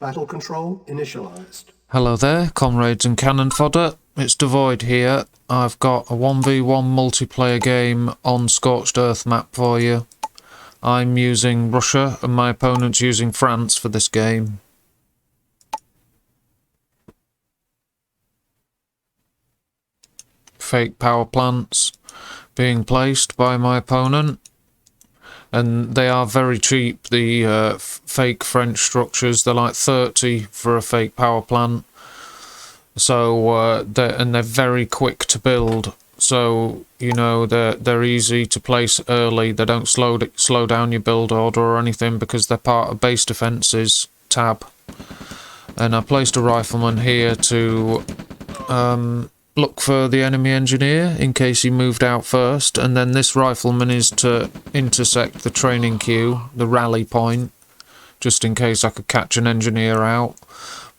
Battle control initialized. Hello there, comrades and cannon fodder. It's Dvoid here. I've got a 1v1 multiplayer game on Scorched Earth map for you. I'm using Russia and my opponent's using France for this game. Fake power plants being placed by my opponent. And they are very cheap, the fake French structures. They're like 30 for a fake power plant. So, they're very quick to build. So, you know, they're easy to place early. They don't slow down your build order or anything because they're part of base defences tab. And I placed a rifleman here to look for the enemy engineer in case he moved out first, and then this rifleman is to intersect the training queue, the rally point, just in case I could catch an engineer out.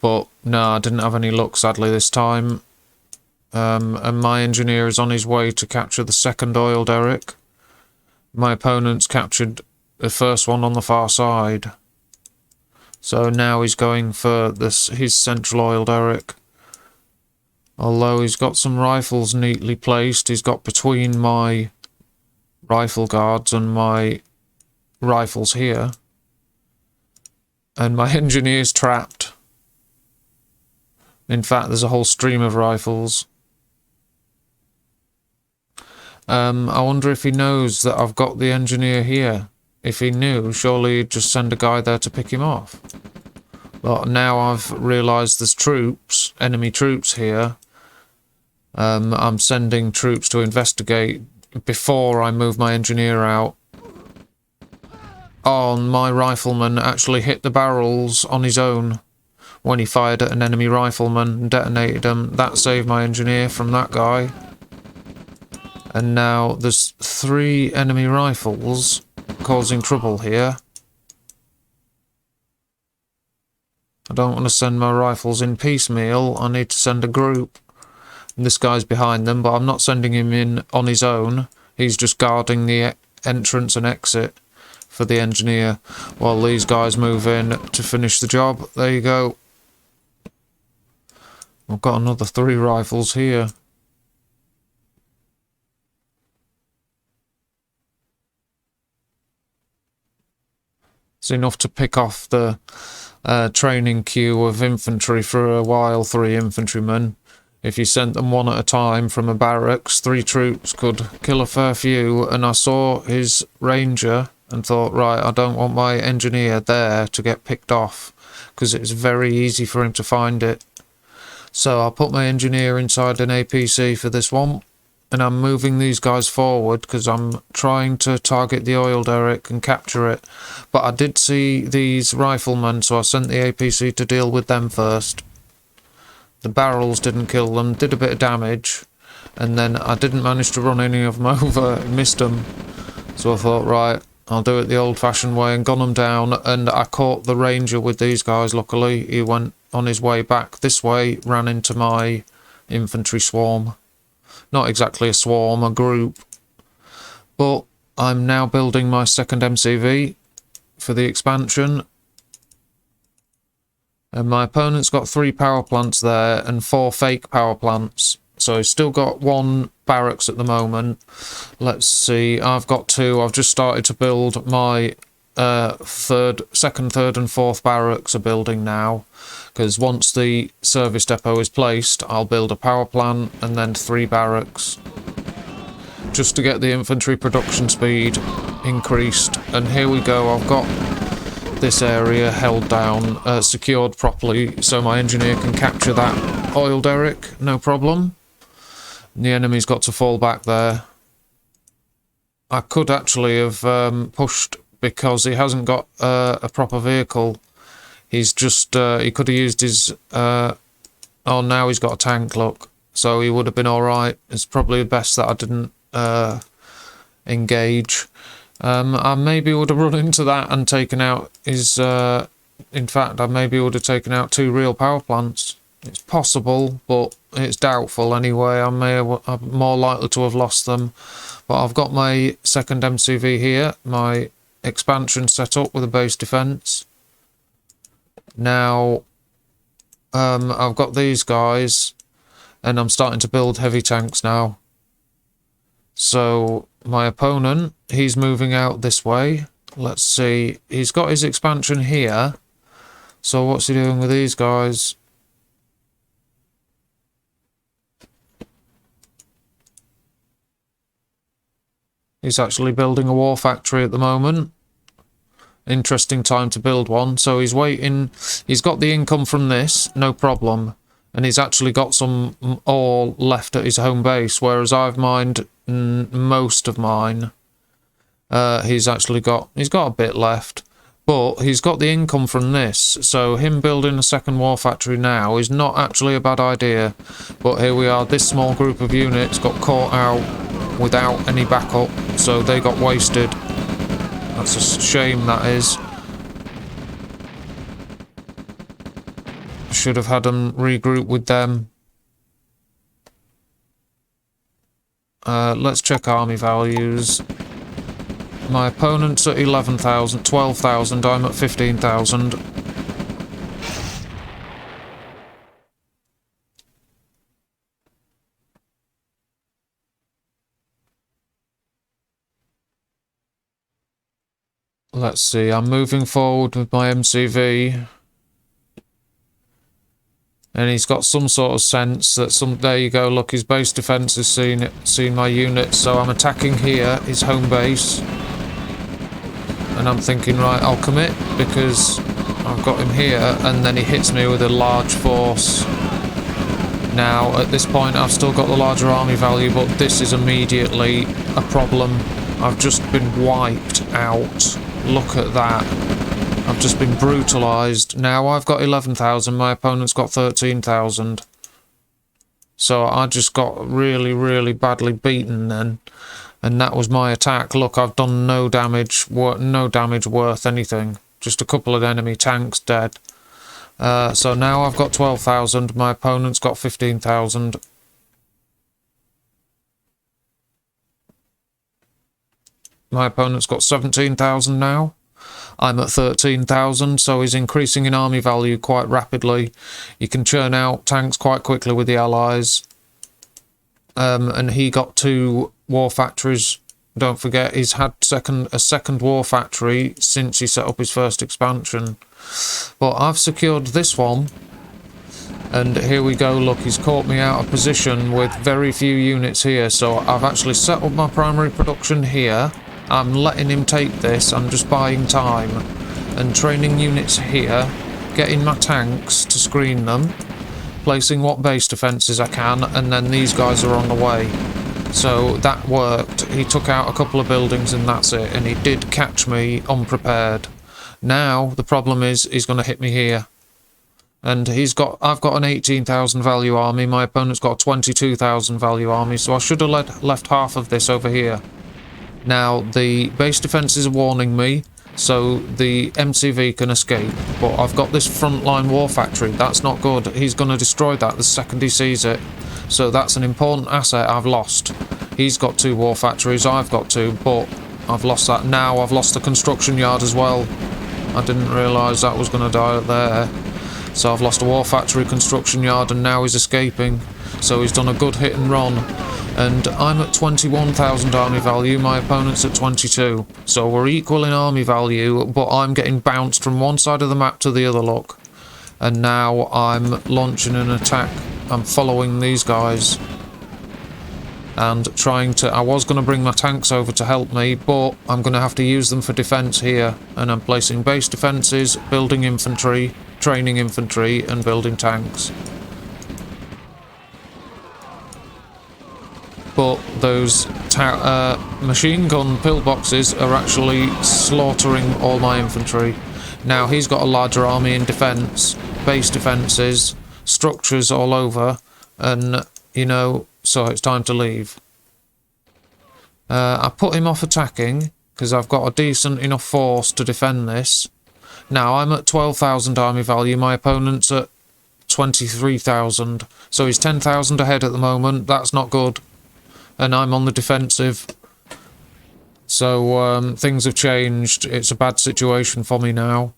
But no, I didn't have any luck sadly this time. And my engineer is on his way to capture the second oil derrick. My opponent's captured the first one on the far side. So now he's going for his central oil derrick. Although he's got some rifles neatly placed, he's got between my rifle guards and my rifles here. And my engineer's trapped. In fact, there's a whole stream of rifles. I wonder if he knows that I've got the engineer here. If he knew, surely he'd just send a guy there to pick him off. But now I've realised there's troops, enemy troops here. I'm sending troops to investigate before I move my engineer out. Oh, my rifleman actually hit the barrels on his own when he fired at an enemy rifleman and detonated them. That saved my engineer from that guy. And now there's 3 enemy rifles causing trouble here. I don't want to send my rifles in piecemeal. I need to send a group. This guy's behind them, but I'm not sending him in on his own. He's just guarding the entrance and exit for the engineer while these guys move in to finish the job. There you go. I've got another 3 rifles here. It's enough to pick off the training queue of infantry for a while, 3 infantrymen. If you sent them one at a time from a barracks, 3 troops could kill a fair few. And I saw his ranger and thought, right, I don't want my engineer there to get picked off because it's very easy for him to find it. So I put my engineer inside an APC for this one, and I'm moving these guys forward because I'm trying to target the oil derrick and capture it. But I did see these riflemen, so I sent the APC to deal with them first. The barrels didn't kill them, did a bit of damage, and then I didn't manage to run any of them over, missed them. So I thought, right, I'll do it the old-fashioned way and gun them down, and I caught the ranger with these guys, luckily. He went on his way back this way, ran into my infantry swarm. Not exactly a swarm, a group. But I'm now building my second MCV for the expansion. And my opponent's got 3 power plants there and 4 fake power plants. So he's still got 1 barracks at the moment. Let's see, I've got 2. I've just started to build my second, third and 4th barracks are building now. Because once the service depot is placed, I'll build a power plant and then 3 barracks. Just to get the infantry production speed increased. And here we go, I've got this area held down, secured properly, so my engineer can capture that oil derrick, no problem. And the enemy's got to fall back there. I could actually have pushed because he hasn't got a proper vehicle. He's just, he could have used his, oh, now he's got a tank, look. So he would have been alright. It's probably best that I didn't engage. I maybe would have run into that and taken out his, in fact, I maybe would have taken out 2 real power plants. It's possible, but it's doubtful anyway. I'm more likely to have lost them. But I've got my second MCV here, my expansion set up with a base defence. Now, I've got these guys, and I'm starting to build heavy tanks now. So, my opponent, he's moving out this way. Let's see, he's got his expansion here. So what's he doing with these guys? He's actually building a war factory at the moment. Interesting time to build one. So he's waiting. He's got the income from this, no problem. And he's actually got some ore left at his home base, whereas I've mined most of mine. He's got a bit left. But he's got the income from this, so him building a second war factory now is not actually a bad idea. But here we are, this small group of units got caught out without any backup, so they got wasted. That's a shame, that is. Should have had them regroup with them. Let's check army values. My opponent's at 11,000, 12,000, I'm at 15,000. Let's see, I'm moving forward with my MCV. And he's got some sort of sense that there you go, look, his base defense has seen my units, so I'm attacking here, his home base. And I'm thinking, right, I'll commit because I've got him here, and then he hits me with a large force. Now, at this point, I've still got the larger army value, but this is immediately a problem. I've just been wiped out. Look at that. I've just been brutalised. Now I've got 11,000, my opponent's got 13,000. So I just got really, really badly beaten then. And that was my attack. Look, I've done no damage worth anything. Just a couple of enemy tanks dead. So now I've got 12,000. My opponent's got 15,000. My opponent's got 17,000 now. I'm at 13,000, so he's increasing in army value quite rapidly. You can churn out tanks quite quickly with the allies. And he got 2 war factories. Don't forget, he's had a second war factory since he set up his first expansion. But I've secured this one. And here we go, look, he's caught me out of position with very few units here. So I've actually set up my primary production here. I'm letting him take this, I'm just buying time. And training units here, getting my tanks to screen them, placing what base defences I can, and then these guys are on the way. So that worked. He took out a couple of buildings and that's it, and he did catch me unprepared. Now the problem is he's going to hit me here. And I've got an 18,000 value army, my opponent's got a 22,000 value army, so I should have left half of this over here. Now, the base defences are warning me, so the MCV can escape, but I've got this frontline war factory, that's not good. He's going to destroy that the second he sees it, so that's an important asset I've lost. He's got 2 war factories, I've got 2, but I've lost that. Now I've lost the construction yard as well. I didn't realise that was going to die there. So I've lost a war factory, construction yard, and now he's escaping. So he's done a good hit and run. And I'm at 21,000 army value, my opponent's at 22. So we're equal in army value, but I'm getting bounced from one side of the map to the other, look. And now I'm launching an attack. I'm following these guys. And trying to... I was going to bring my tanks over to help me, but I'm going to have to use them for defence here. And I'm placing base defences, building infantry, training infantry, and building tanks. But those machine gun pillboxes are actually slaughtering all my infantry. Now he's got a larger army in defence, base defences, structures all over, and, you know, so it's time to leave. I put him off attacking, because I've got a decent enough force to defend this. Now I'm at 12,000 army value, my opponent's at 23,000, so he's 10,000 ahead at the moment, that's not good. And I'm on the defensive. So things have changed. It's a bad situation for me now.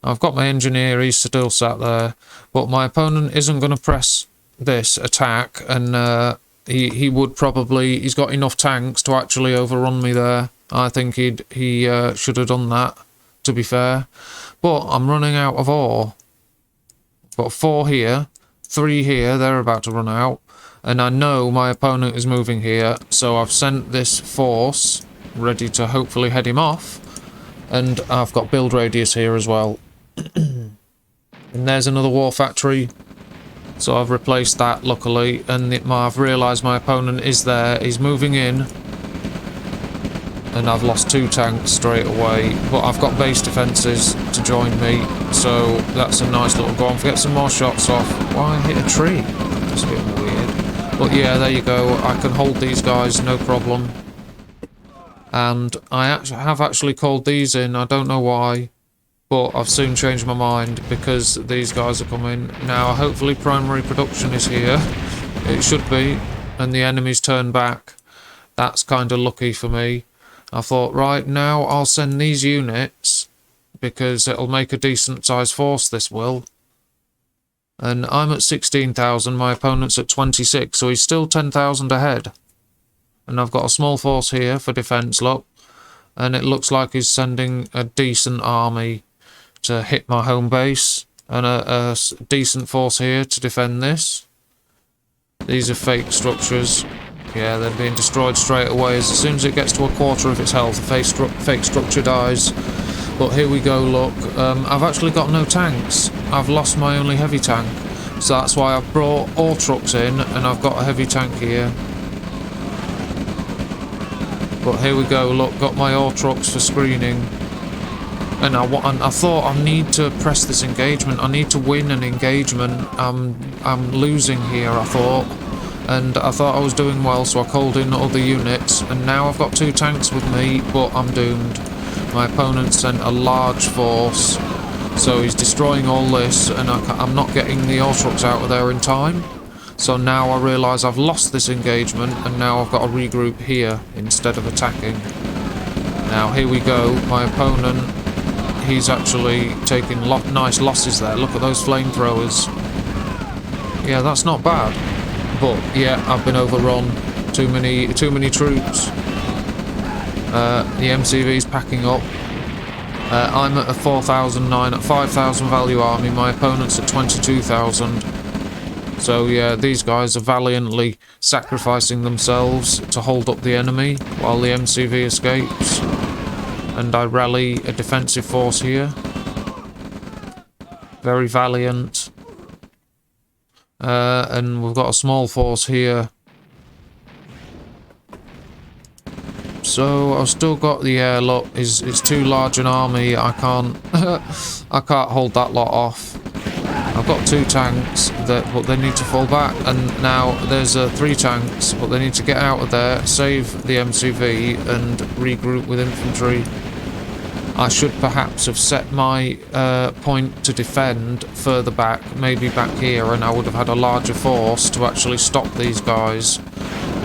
I've got my engineer, he's still sat there, but my opponent isn't going to press this attack, and he would probably, he's got enough tanks to actually overrun me there. I think he should have done that, to be fair. But I'm running out of ore. Got 4 here, 3 here, they're about to run out, and I know my opponent is moving here, so I've sent this force ready to hopefully head him off, and I've got build radius here as well. And there's another war factory, so I've replaced that luckily, and I've realised my opponent is there, he's moving in, and I've lost 2 tanks straight away, but I've got base defences to join me, so that's a nice little go on. Get some more shots off. Why hit a tree? That's a bit weird. But yeah, there you go, I can hold these guys, no problem. And I have actually called these in, I don't know why, but I've soon changed my mind because these guys are coming. Now, hopefully primary production is here. It should be, and the enemy's turned back. That's kind of lucky for me. I thought, right, now I'll send these units, because it'll make a decent sized force, this will. And I'm at 16,000, my opponent's at 26, so he's still 10,000 ahead. And I've got a small force here for defence, look. And it looks like he's sending a decent army to hit my home base. And a decent force here to defend this. These are fake structures. Yeah, they're being destroyed straight away. As soon as it gets to a quarter of its health, the fake structure dies. But here we go, look. I've actually got no tanks. I've lost my only heavy tank. So that's why I've brought ore trucks in, and I've got a heavy tank here. But here we go, look, got my ore trucks for screening. And I thought I need to press this engagement. I need to win an engagement. I'm losing here, I thought. And I thought I was doing well, so I called in other units. And now I've got 2 tanks with me, but I'm doomed. My opponent sent a large force. So he's destroying all this, and I'm not getting the ore trucks out of there in time. So now I realise I've lost this engagement, and now I've got to regroup here instead of attacking. Now here we go, my opponent, he's actually taking nice losses there. Look at those flamethrowers. Yeah, that's not bad. But yeah, I've been overrun. Too many troops. The MCV's packing up. I'm at a 4,009, at 5,000 value army. My opponent's at 22,000. So yeah, these guys are valiantly sacrificing themselves to hold up the enemy while the MCV escapes. And I rally a defensive force here. Very valiant. And we've got a small force here. So I've still got the air. Look, it's too large an army. I can't I can't hold that lot off. I've got 2 tanks, but they need to fall back, and now there's 3 tanks, but they need to get out of there, save the MCV, and regroup with infantry. I should perhaps have set my point to defend further back, maybe back here, and I would have had a larger force to actually stop these guys,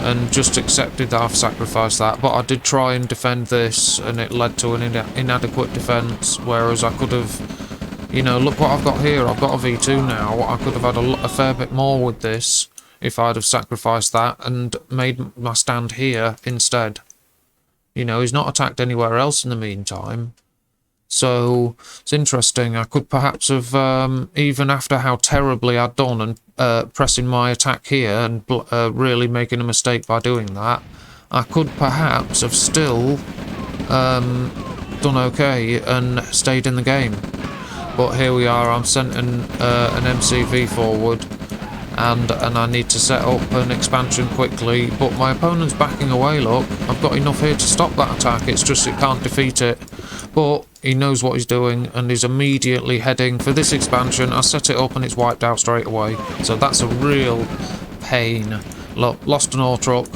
and just accepted that I've sacrificed that. But I did try and defend this, and it led to an inadequate defence, whereas I could have... You know, look what I've got here. I've got a V2 now. I could have had a fair bit more with this if I'd have sacrificed that and made my stand here instead. You know, he's not attacked anywhere else in the meantime. So, it's interesting. I could perhaps have, even after how terribly I'd done and pressing my attack here and really making a mistake by doing that, I could perhaps have still done okay and stayed in the game. But here we are, I'm sending an MCV forward, and I need to set up an expansion quickly, but my opponent's backing away, look. I've got enough here to stop that attack, it's just it can't defeat it. But he knows what he's doing, and he's immediately heading for this expansion. I set it up and it's wiped out straight away, so that's a real pain. Look, lost an ore truck,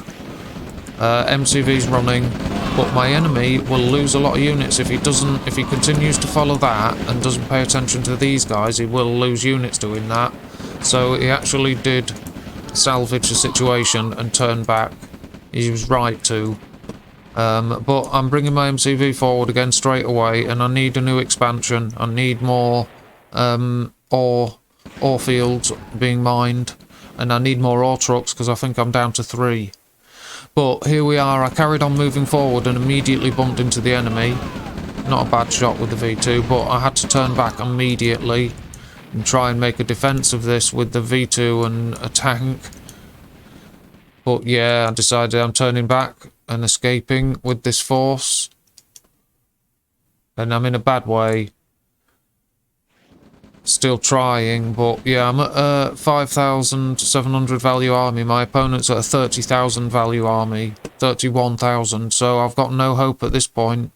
MCV's running. But my enemy will lose a lot of units if he continues to follow that and doesn't pay attention to these guys. He will lose units doing that. So he actually did salvage the situation and turn back. He was right to. But I'm bringing my MCV forward again straight away, and I need a new expansion. I need more ore fields being mined, and I need more ore trucks because I think I'm down to 3. But here we are. I carried on moving forward and immediately bumped into the enemy. Not a bad shot with the V2, but I had to turn back immediately and try and make a defense of this with the V2 and a tank. But yeah, I decided I'm turning back and escaping with this force. And I'm in a bad way. Still trying, but yeah, I'm at 5,700 value army. My opponent's at a 30,000 value army. 31,000, so I've got no hope at this point.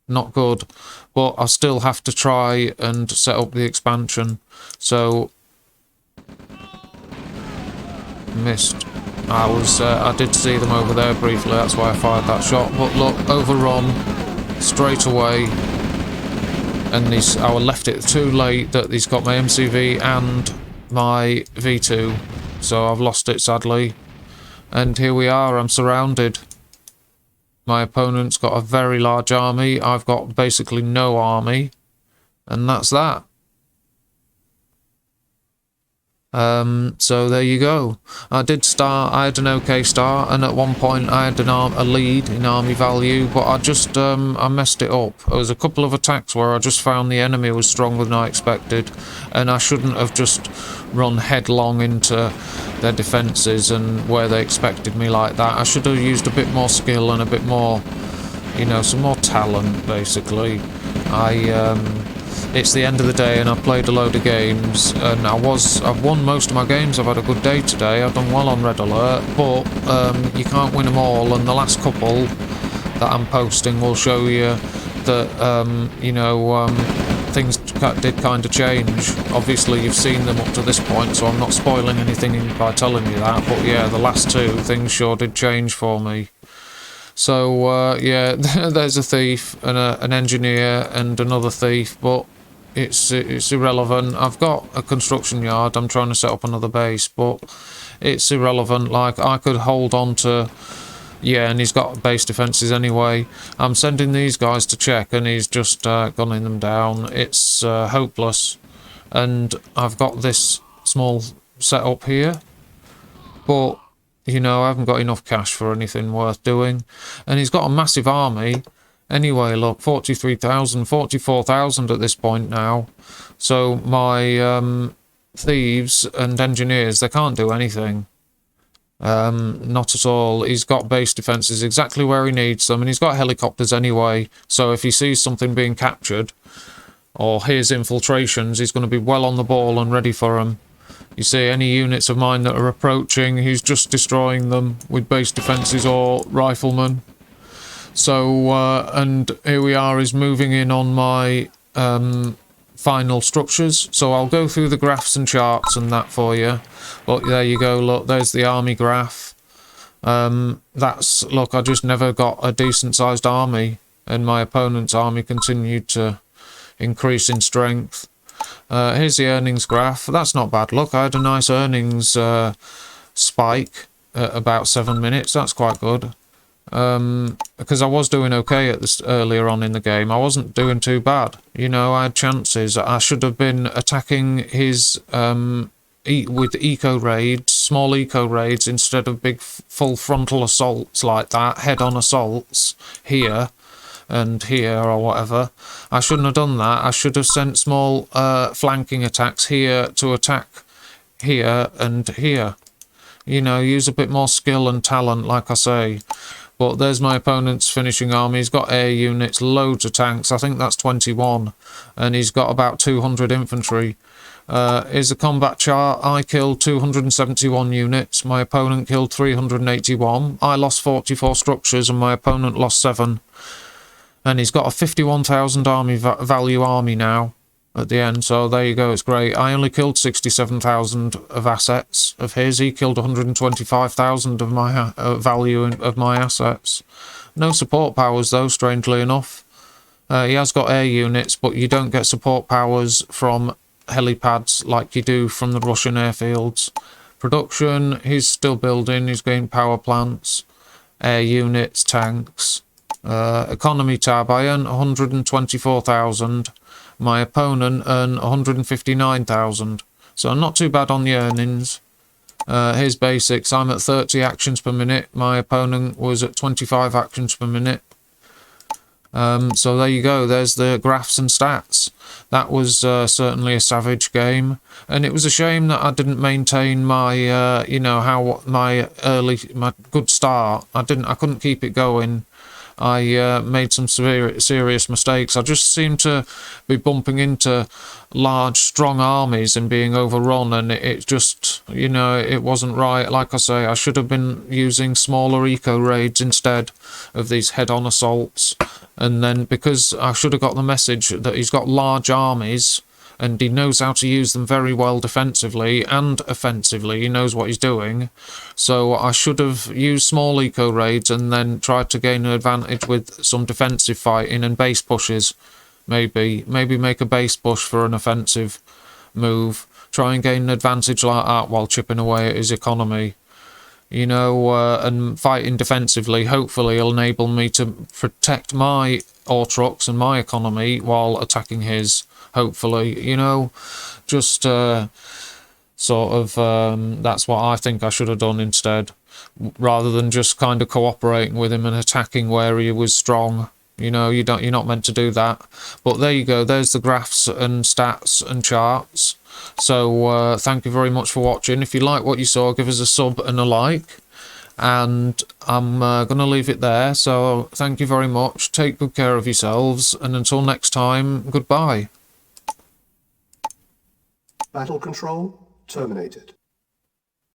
Not good. But I still have to try and set up the expansion. So... missed. I did see them over there briefly, that's why I fired that shot. But look, overrun straight away. And I left it too late that he's got my MCV and my V2. So I've lost it, sadly. And here we are, I'm surrounded. My opponent's got a very large army. I've got basically no army. And that's that. So there you go. I had an okay start, and at one point I had a lead in army value, but I messed it up. There was a couple of attacks where I just found the enemy was stronger than I expected, and I shouldn't have just run headlong into their defences and where they expected me like that. I should have used a bit more skill and a bit more, you know, some more talent, basically. It's the end of the day and I've played a load of games, and I've won most of my games. I've had a good day today. I've done well on Red Alert, but you can't win them all, and the last couple that I'm posting will show you that, you know, things did kind of change. Obviously you've seen them up to this point, so I'm not spoiling anything by telling you that, but yeah, the last 2 things sure did change for me. So yeah, there's a thief and an engineer and another thief, but it's irrelevant. I've got a construction yard. I'm trying to set up another base, but it's irrelevant. Like, I could hold on to... Yeah, and he's got base defences anyway. I'm sending these guys to check, and he's just gunning them down. It's hopeless. And I've got this small setup here, but... you know, I haven't got enough cash for anything worth doing. And he's got a massive army. Anyway, look, 43,000, 44,000 at this point now. So my thieves and engineers, they can't do anything. Not at all. He's got base defences exactly where he needs them. And he's got helicopters anyway. So if he sees something being captured, or hears infiltrations, he's going to be well on the ball and ready for them. You see any units of mine that are approaching, he's just destroying them with base defences or riflemen. So, and here we are, he's moving in on my final structures. So I'll go through the graphs and charts and that for you. But there you go, look, there's the army graph. Look, I just never got a decent sized army, and my opponent's army continued to increase in strength. Here's the earnings graph. That's not bad. Look, I had a nice earnings spike at about 7 minutes. That's quite good. Because I was doing okay at this earlier on in the game. I wasn't doing too bad. You know, I had chances. I should have been attacking his with eco raids, small eco raids, instead of big full frontal assaults like that, head-on assaults here and here or whatever. I shouldn't have done that. I should have sent small flanking attacks here to attack here and here. You know, use a bit more skill and talent, like I say. But there's my opponent's finishing army. He's got air units, loads of tanks. I think that's 21. And he's got about 200 infantry. Here's the combat chart. I killed 271 units. My opponent killed 381. I lost 44 structures and my opponent lost 7. And he's got a 51,000 army value army now at the end. So there you go, it's great. I only killed 67,000 of assets of his. He killed 125,000 of my value of my assets. No support powers though, strangely enough. He has got air units, but you don't get support powers from helipads like you do from the Russian airfields. Production, he's still building, he's getting power plants. air units, tanks. Economy tab, I earn 124,000. My opponent earned 159,000. So not too bad on the earnings. Here's basics. I'm at 30 actions per minute. My opponent was at 25 actions per minute. So there you go. There's the graphs and stats. That was certainly a savage game, and it was a shame that I didn't maintain my, my good start. I couldn't keep it going. I made some serious mistakes. I just seemed to be bumping into large, strong armies and being overrun, and it just, it wasn't right. Like I say, I should have been using smaller eco raids instead of these head-on assaults. And then, because I should have got the message that he's got large armies, and he knows how to use them very well defensively and offensively. He knows what he's doing. So I should have used small eco raids and then tried to gain an advantage with some defensive fighting and base pushes. Maybe make a base push for an offensive move. Try and gain an advantage like that while chipping away at his economy. And fighting defensively hopefully will enable me to protect my ore trucks and my economy while attacking his. Hopefully, just that's what I think I should have done instead, rather than just kind of cooperating with him and attacking where he was strong. You're not meant to do that. But there you go. There's the graphs and stats and charts. So thank you very much for watching. If you like what you saw, give us a sub and a like. And I'm going to leave it there. So thank you very much. Take good care of yourselves. And until next time, goodbye. Battle control terminated.